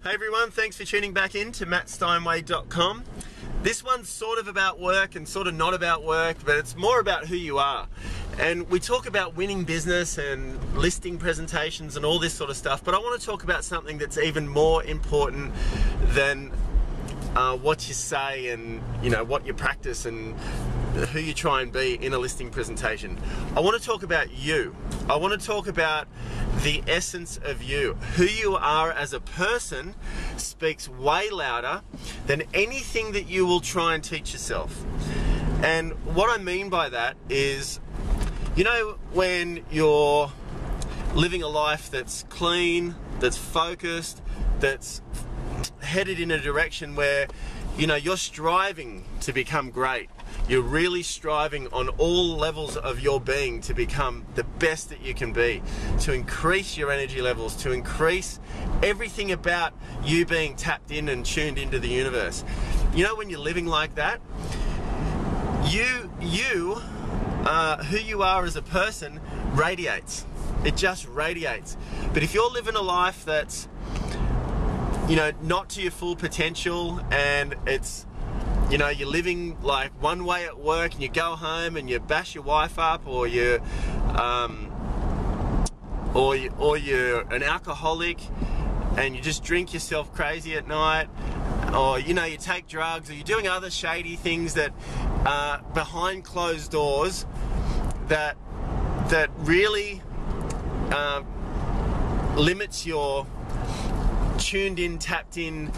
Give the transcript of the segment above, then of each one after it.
Hey everyone, thanks for tuning back in to mattsteinway.com. This one's sort of about work and sort of not about work, but it's more about who you are. And we talk about winning business and listing presentations and all this sort of stuff, but I want to talk about something that's even more important than what you say and what you practice and who you try and be in a listing presentation. I want to talk about you. I want to talk about the essence of you. Who you are as a person speaks way louder than anything that you will try and teach yourself. And what I mean by that is, when you're living a life that's clean, that's focused, that's headed in a direction where you're striving to become great. You're really striving on all levels of your being to become the best that you can be, to increase your energy levels, to increase everything about you being tapped in and tuned into the universe. When you're living like that, who you are as a person radiates. It just radiates. But if you're living a life that's not to your full potential, and it's you're living like one way at work, and you go home and you bash your wife up, or you're an alcoholic and you just drink yourself crazy at night, or you take drugs, or you're doing other shady things that behind closed doors that really limits your tuned in, tapped in,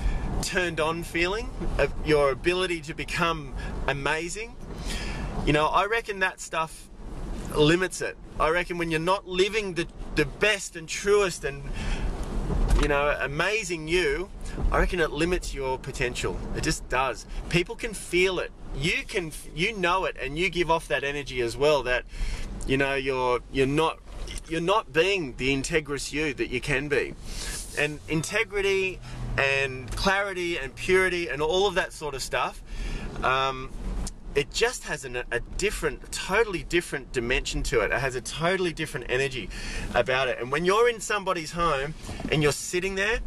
turned on feeling of your ability to become amazing. I reckon that stuff limits it. I reckon when you're not living the best and truest and amazing you, I reckon it limits your potential. It just does. People can feel it. You know it, and you give off that energy as well, that you're not being the integrous you that you can be. And integrity and clarity and purity and all of that sort of stuff, it just has a totally different dimension to it. It has a totally different energy about it. And when you're in somebody's home and you're sitting there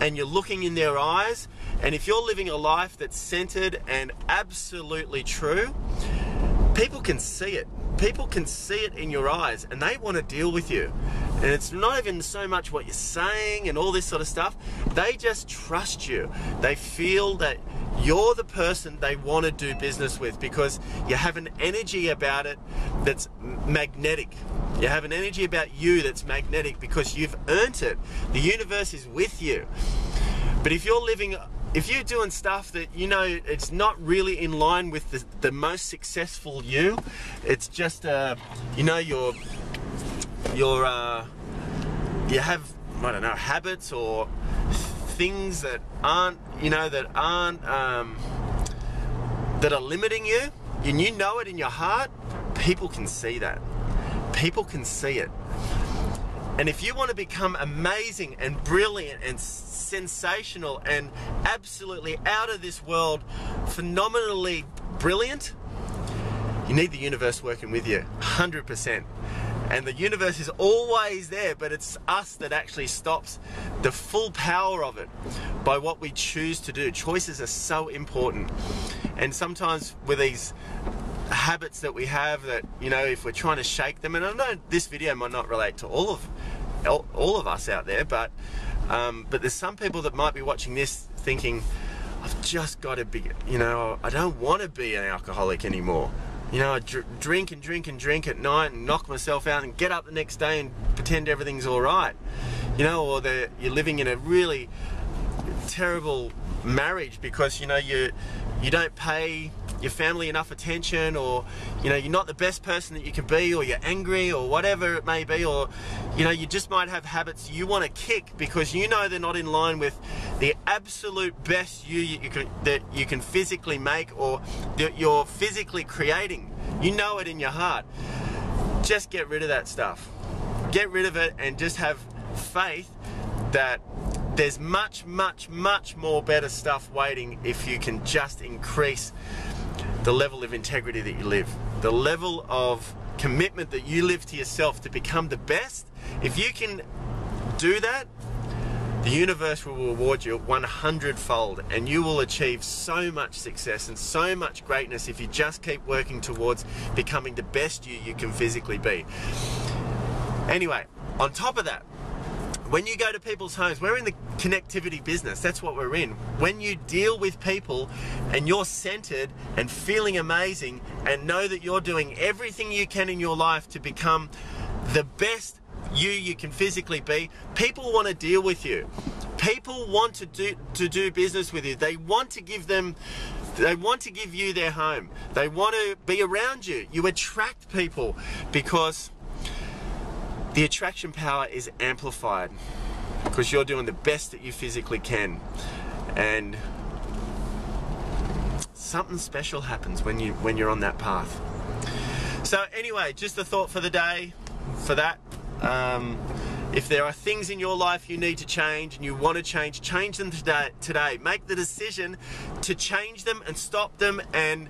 and you're looking in their eyes, and if you're living a life that's centered and absolutely true, people can see it. People can see it in your eyes, and they want to deal with you. And it's not even so much what you're saying and all this sort of stuff. They just trust you. They feel that you're the person they want to do business with, because you have an energy about it that's magnetic. You have an energy about you that's magnetic because you've earned it. The universe is with you. But if you're doing stuff that it's not really in line with the most successful you, it's just you have, I don't know, habits or things that aren't that are limiting you, and you know it in your heart. People can see that. People can see it. And if you want to become amazing and brilliant and sensational and absolutely out of this world, phenomenally brilliant, you need the universe working with you, 100%. And the universe is always there, but it's us that actually stops the full power of it by what we choose to do. Choices are so important. And sometimes with these habits that we have, that if we're trying to shake them, and I know this video might not relate to all of us out there, but there's some people that might be watching this thinking, I've just got to be, I don't want to be an alcoholic anymore. I drink and drink and drink at night and knock myself out and get up the next day and pretend everything's all right. Or you're living in a really terrible marriage because you don't pay your family enough attention, or you're not the best person that you can be, or you're angry, or whatever it may be, or you just might have habits you want to kick because they're not in line with the absolute best that you can physically make, or that you're physically creating. It in your heart. Just get rid of that stuff. Get rid of it and just have faith that there's much, much, much more better stuff waiting if you can just increase the level of integrity that you live, the level of commitment that you live to yourself to become the best. If you can do that, the universe will reward you 100-fold, and you will achieve so much success and so much greatness if you just keep working towards becoming the best you can physically be. Anyway, on top of that, when you go to people's homes, we're in the connectivity business. That's what we're in. When you deal with people and you're centered and feeling amazing and know that you're doing everything you can in your life to become the best you can physically be, people want to deal with you. People want to do business with you. They want to give you their home. They want to be around you. You attract people because the attraction power is amplified because you're doing the best that you physically can, and something special happens when you're on that path. So anyway, just a thought for the day for that. If there are things in your life you need to change and you want to change them today. Make the decision to change them and stop them and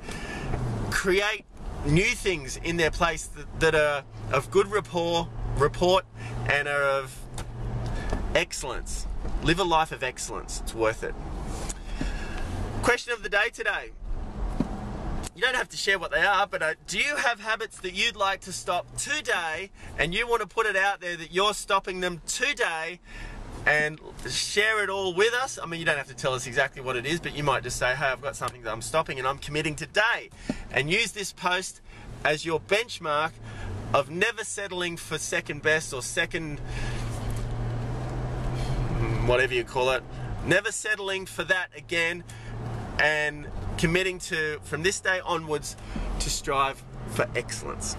create new things in their place that are of good report and are of excellence. Live a life of excellence. It's worth it. Question of the day today. You don't have to share what they are, but do you have habits that you'd like to stop today, and you want to put it out there that you're stopping them today, and share it all with us? I mean, you don't have to tell us exactly what it is, but you might just say, hey, I've got something that I'm stopping and I'm committing today, and use this post as your benchmark of never settling for second best or second whatever you call it, never settling for that again, and committing to, from this day onwards, to strive for excellence.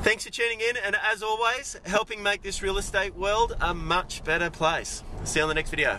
Thanks for tuning in, and as always, helping make this real estate world a much better place. See you on the next video.